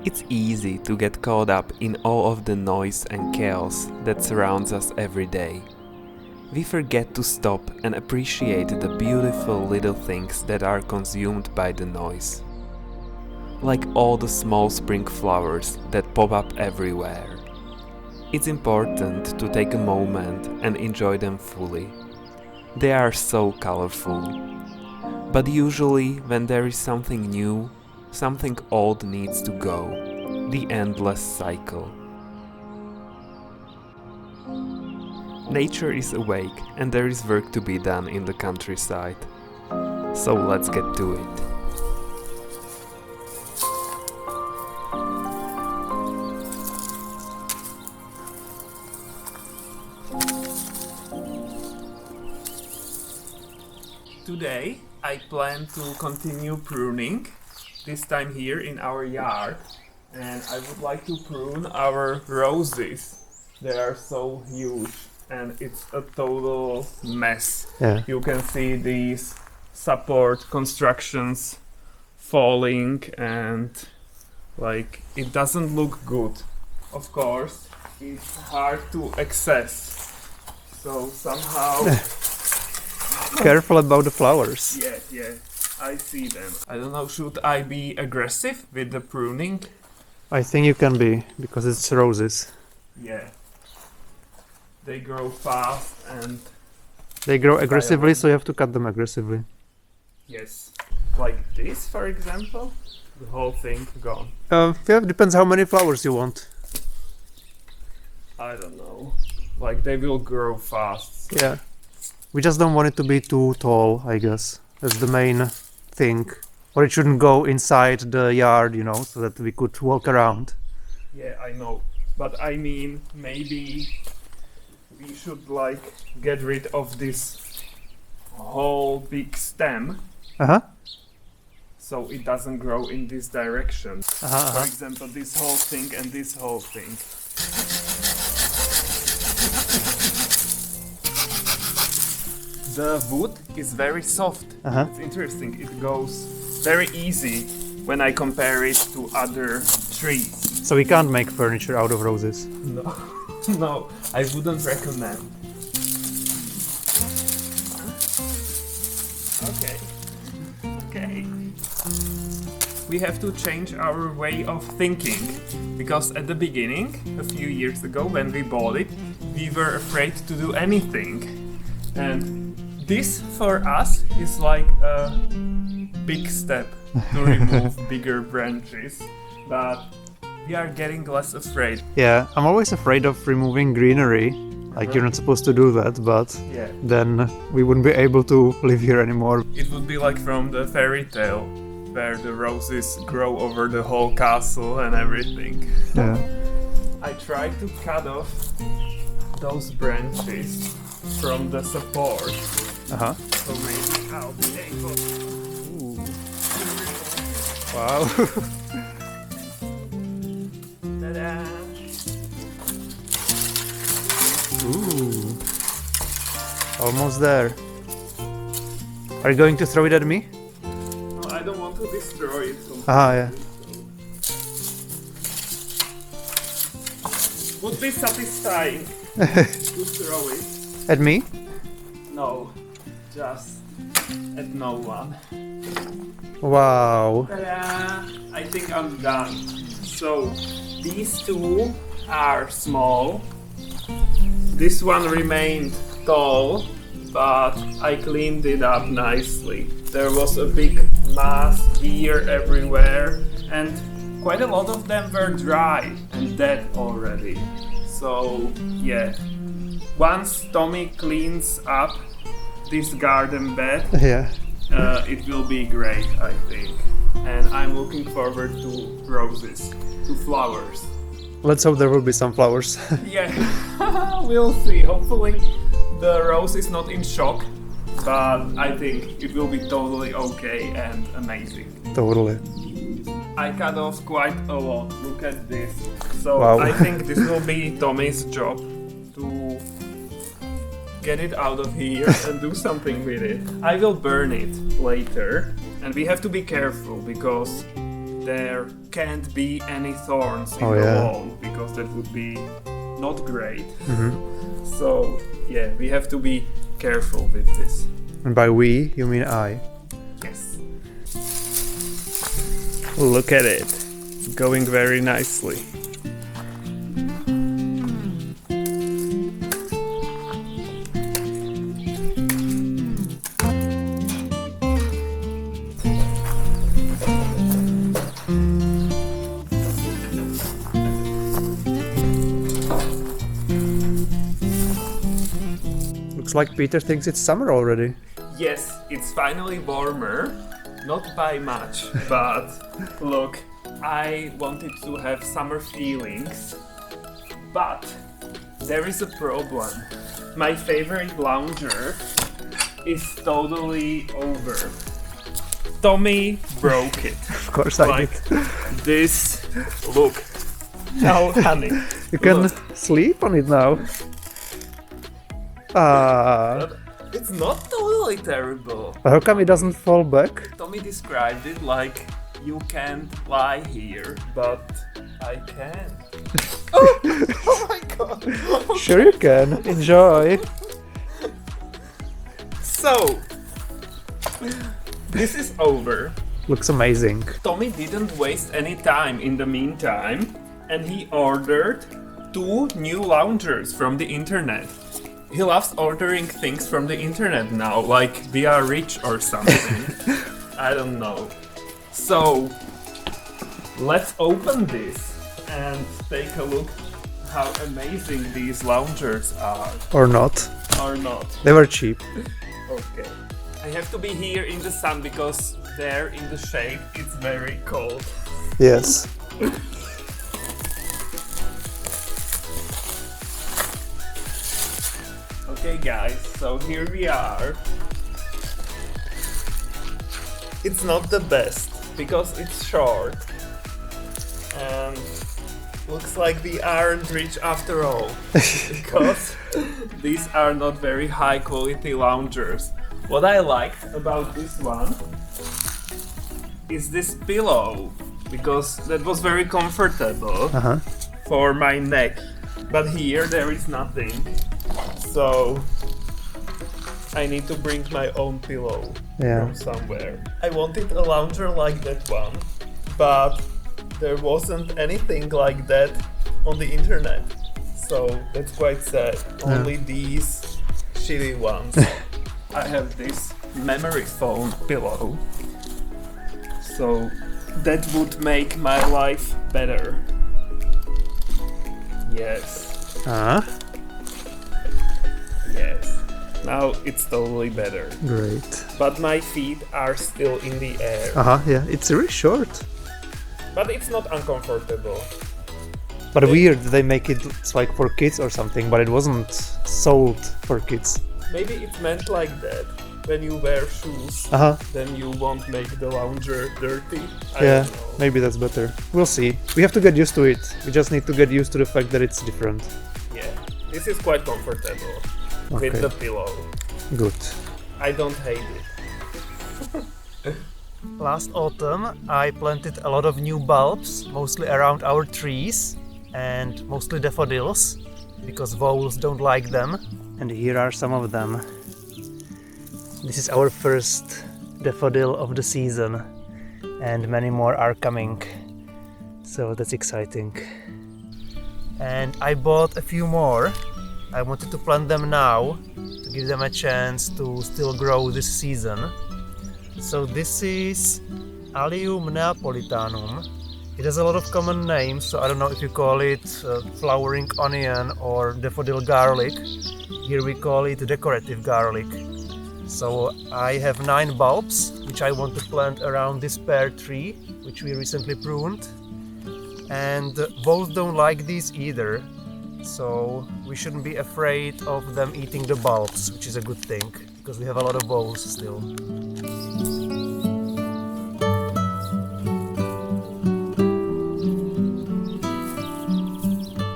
It's easy to get caught up in all of the noise and chaos that surrounds us every day. We forget to stop and appreciate the beautiful little things that are consumed by the noise. Like all the small spring flowers that pop up everywhere. It's important to take a moment and enjoy them fully. They are so colorful. But usually when there is something new, something old needs to go. The endless cycle. Nature is awake and there is work to be done in the countryside. So let's get to it. Today I plan to continue pruning, this time here in our yard, and I would like to prune our roses. They are so huge and it's a total mess. Yeah. You can see these support constructions falling and like it doesn't look good. Of course, it's hard to access. So somehow Careful about the flowers. yeah, I see them. I don't know, should I be aggressive with the pruning? I think you can be, because it's roses. Yeah. They grow fast and They grow aggressively, so you have to cut them aggressively. yes, like this for example, the whole thing gone. Yeah, depends how many flowers you want. I don't know. Like they will grow fast. Yeah. We just don't want it to be too tall, I guess. That's the main thing. Or it shouldn't go inside the yard, so that we could walk around. Yeah, I know. But I mean, maybe we should like get rid of this whole big stem Uh-huh. so it doesn't grow in this direction. Uh-huh. For example, this whole thing and this whole thing. The wood is very soft. Uh-huh. It's interesting. It goes very easy when I compare it to other trees. So we can't make furniture out of roses. No, no, I wouldn't recommend. Okay. We have to change our way of thinking because at the beginning, a few years ago when we bought it, we were afraid to do anything. And this for us is like a big step to remove bigger branches, but we are getting less afraid. Yeah, I'm always afraid of removing greenery. Like, you're not supposed to do that, but Yeah. then we wouldn't be able to live here anymore. It would be like from the fairy tale where the roses grow over the whole castle and everything. Yeah. I tried to cut off those branches from the support, Uh-huh. so maybe I'll be able. Ooh. Wow. Ta-da! Ooh. Almost there. Are you going to throw it at me? No, I don't want to destroy it. Ah, yeah. Would be satisfying to throw it. At me? No, just at no one. Wow. Ta-da! I think I'm done. So these two are small. This one remained tall, but I cleaned it up nicely. There was a big mass here everywhere, and quite a lot of them were dry and dead already. So yeah, once Tommy cleans up this garden bed, Yeah. it will be great, I think. And I'm looking forward to roses, to flowers. Let's hope there will be some flowers. Yeah, we'll see. Hopefully the rose is not in shock, but I think it will be totally okay and amazing. Totally. I cut off quite a lot. Look at this. So Wow. I think this will be Tommy's job to get it out of here and do something with it. I will burn it later, and we have to be careful because there can't be any thorns in Oh, the yeah. wall, because that would be not great. Mhm. So yeah, we have to be careful with this. And by we, you mean I. Yes. Look at it. Going very nicely. Looks like Peter thinks it's summer already. Yes, it's finally warmer. Not by much, but look, I wanted to have summer feelings, but there is a problem. My favorite lounger is totally over. Tommy broke it. Of course I Like did. this. Look. Now, honey. You can look. sleep on it now. Ah. But it's not totally terrible. But how come it doesn't fall back? Tommy described it like you can't lie here, but I can. Oh my god! Sure you can. Enjoy. So, this is over. Looks amazing. Tommy didn't waste any time in the meantime, and he ordered 2 new loungers from the internet. He loves ordering things from the internet now, like we are rich or something. I don't know. So, let's open this and take a look how amazing these loungers are. Or not. Or not. They were cheap. Okay. I have to be here in the sun because there in the shade it's very cold. Yes. Okay guys, so here we are. It's not the best because it's short and looks like we aren't rich after all because these are not very high quality loungers. What I liked about this one is this pillow because that was very comfortable Uh-huh. for my neck, but here there is nothing. So I need to bring my own pillow Yeah. from somewhere. I wanted a lounger like that one, but there wasn't anything like that on the internet. So that's quite sad. Only these shitty ones. I have this memory foam pillow. So that would make my life better. Yes. Ah, Yes. Now it's totally better. great. But my feet are still in the air. Uh-huh, yeah. It's really short. But it's not uncomfortable. But weird, they make it it's like for kids or something, but it wasn't sold for kids. Maybe it's meant like that. When you wear shoes, Uh-huh. then you won't make the lounger dirty. I Yeah, don't know. maybe that's better. We'll see. We have to get used to it. We just need to get used to the fact that it's different. Yeah. This is quite comfortable. Okay. With the pillow. Good. I don't hate it. Last autumn I planted a lot of new bulbs, mostly around our trees and mostly daffodils because voles don't like them. And here are some of them. This is our first daffodil of the season and many more are coming. So that's exciting. And I bought a few more. I wanted to plant them now to give them a chance to still grow this season. So this is Allium neapolitanum. It has a lot of common names, so I don't know if you call it flowering onion or daffodil garlic. Here we call it decorative garlic. So I have 9 bulbs, which I want to plant around this pear tree, which we recently pruned. And voles don't like these either, so we shouldn't be afraid of them eating the bulbs, which is a good thing, because we have a lot of voles still.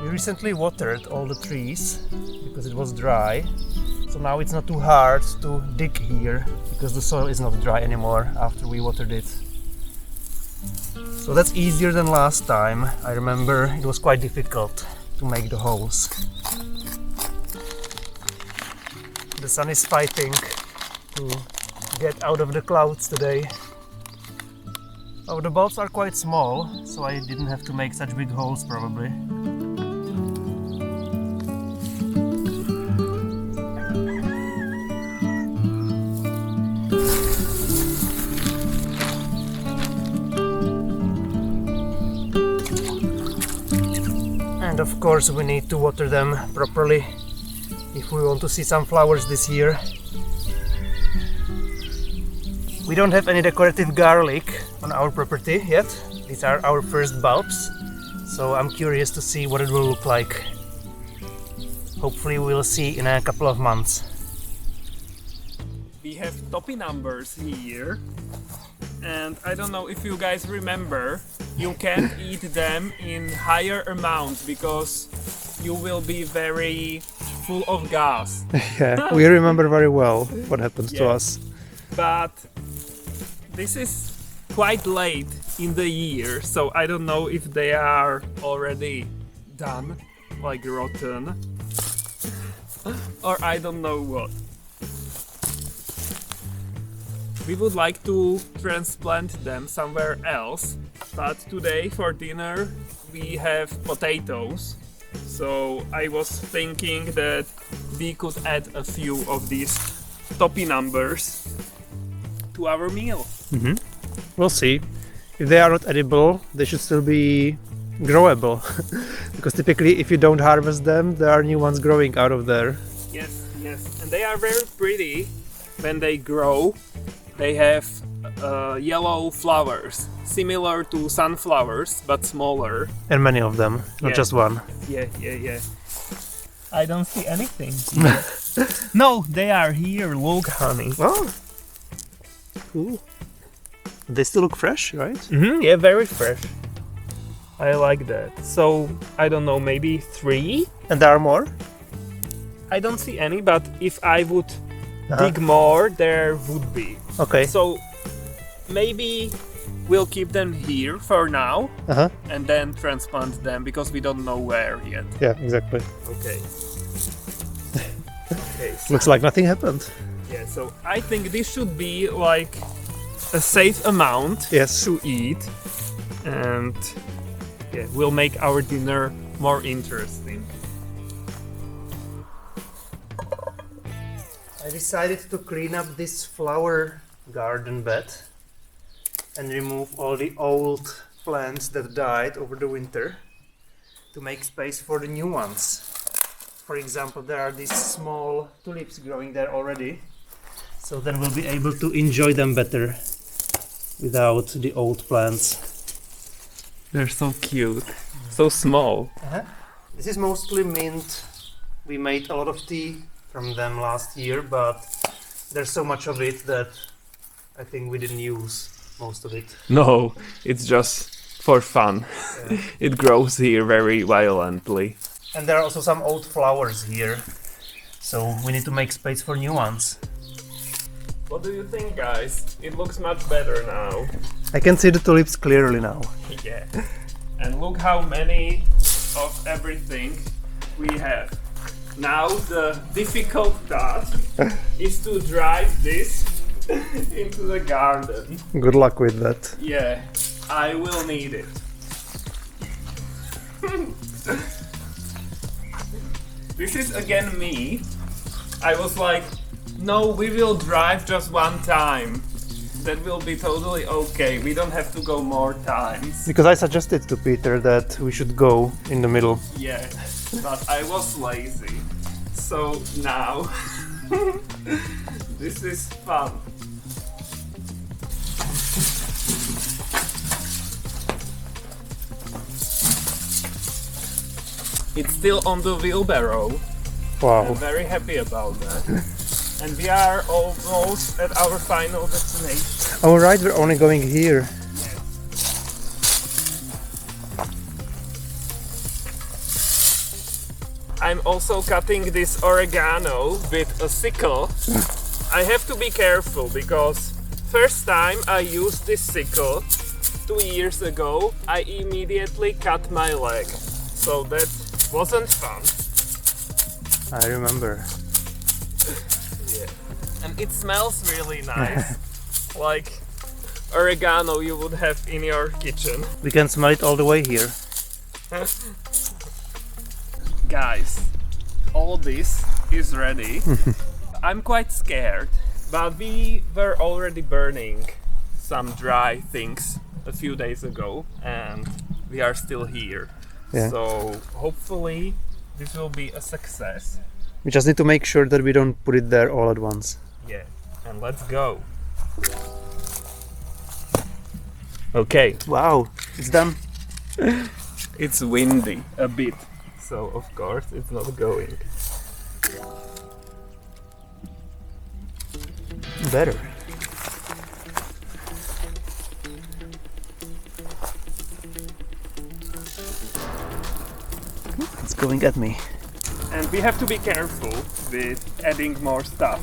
We recently watered all the trees because it was dry, so now it's not too hard to dig here because the soil is not dry anymore after we watered it. So that's easier than last time. I remember it was quite difficult to make the holes. The sun is fighting to get out of the clouds today. Oh, the bulbs are quite small, so I didn't have to make such big holes probably. And of course we need to water them properly if we want to see some flowers this year. We don't have any decorative garlic on our property yet. These are our first bulbs, so I'm curious to see what it will look like. Hopefully we'll see in a couple of months. We have topinamburs here, and I don't know if you guys remember, you can't eat them in higher amounts because you will be very full of gas. Yeah, we remember very well what happened to us. But this is quite late in the year, so I don't know if they are already done, like rotten, or I don't know what. We would like to transplant them somewhere else, but today for dinner we have potatoes, so I was thinking that we could add a few of these topinamburs to our meal. Mm-hmm. We'll see. If they are not edible, they should still be growable. Because typically if you don't harvest them, there are new ones growing out of there. Yes, yes. And they are very pretty when they grow. They have yellow flowers, similar to sunflowers, but smaller. And many of them, not just one. Yeah, yeah, yeah. I don't see anything here. No, they are here. Look, honey. Oh, cool. They still look fresh, right? Mm-hmm, yeah, very fresh. I like that. So, I don't know, maybe 3? And there are more? I don't see any, but if I would dig more, there would be. Okay. So, maybe we'll keep them here for now and then transplant them because we don't know where yet. Yeah, exactly. Okay. Okay. So, looks like nothing happened. yeah, so I think this should be like a safe amount to eat, and yeah, we'll make our dinner more interesting. I decided to clean up this flower garden bed and remove all the old plants that died over the winter to make space for the new ones. For example, there are these small tulips growing there already, so then we'll be able to enjoy them better without the old plants. They're so cute, so small. This is mostly mint. We made a lot of tea from them last year, but there's so much of it that I think we didn't use most of it. No, it's just for fun. Yeah. It grows here very violently. And there are also some old flowers here, so we need to make space for new ones. What do you think, guys? It looks much better now. I can see the tulips clearly now. Yeah. And look how many of everything we have. Now the difficult task is to drive this into the garden. Good luck with that. Yeah, I will need it. This is again me. I was like, no, we will drive just one time. That will be totally okay. We don't have to go more times. Because I suggested to Peter that we should go in the middle. Yeah, but I was lazy. So now, this is fun. It's still on the wheelbarrow. Wow. I'm very happy about that. And we are almost at our final destination. Oh right, we're only going here. I'm also cutting this oregano with a sickle. I have to be careful because first time I used this sickle 2 years ago, I immediately cut my leg. So that wasn't fun. I remember. Yeah. And it smells really nice. Like oregano you would have in your kitchen. We can smell it all the way here. Guys, all this is ready. I'm quite scared, but we were already burning some dry things a few days ago and we are still here. Yeah. So hopefully this will be a success. We just need to make sure that we don't put it there all at once. Yeah, and let's go. Okay. Wow, it's done. It's windy a bit, so of course it's not going. Better. It's going at me. And we have to be careful with adding more stuff.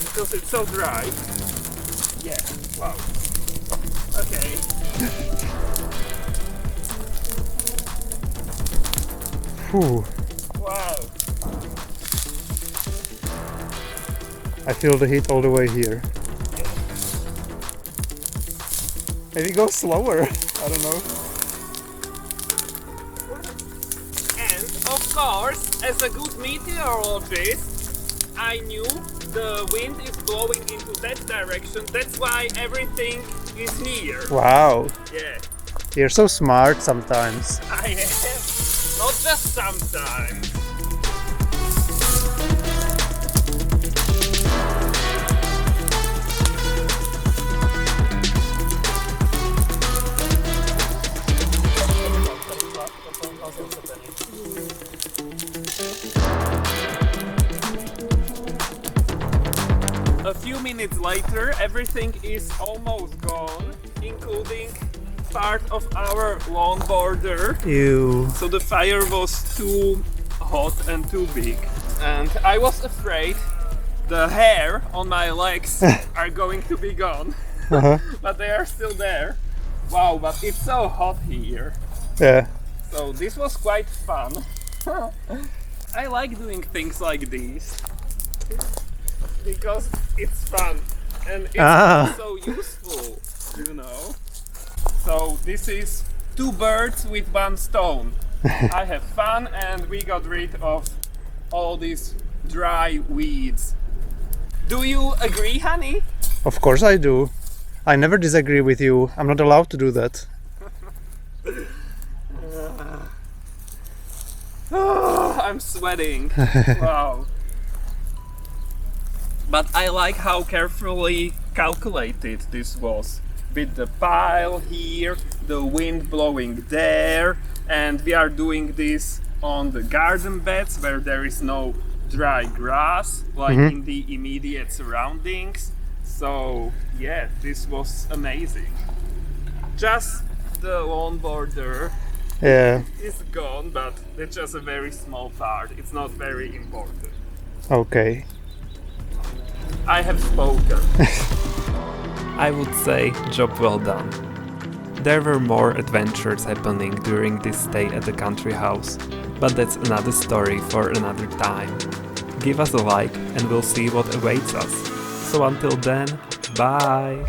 Because it's so dry. Yeah, wow. Okay. Whew. Wow. I feel the heat all the way here. Maybe go slower. I don't know. And of course, as a good meteorologist, I knew the wind is blowing into that direction. That's why everything is here. Wow. Yeah. You're so smart sometimes. I am. Not just sometimes. A few minutes later, everything is almost gone, including part of our lawn border. Ew. So the fire was too hot and too big. And I was afraid the hair on my legs are going to be gone. But they are still there. Wow, but it's so hot here. Yeah. So this was quite fun. I like doing things like these. Because it's fun. And it's also useful, you know. So this is 2 birds with 1 stone. I have fun and we got rid of all these dry weeds. Do you agree, honey? Of course I do. I never disagree with you. I'm not allowed to do that. Oh, I'm sweating. Wow. But I like how carefully calculated this was. With the pile here, the wind blowing there, and we are doing this on the garden beds where there is no dry grass, like in the immediate surroundings. So yeah, this was amazing. Just the lawn border is gone, but it's just a very small part. It's not very important. Okay. I have spoken. I would say job well done. There were more adventures happening during this stay at the country house, but that's another story for another time. Give us a like and we'll see what awaits us. So until then, bye!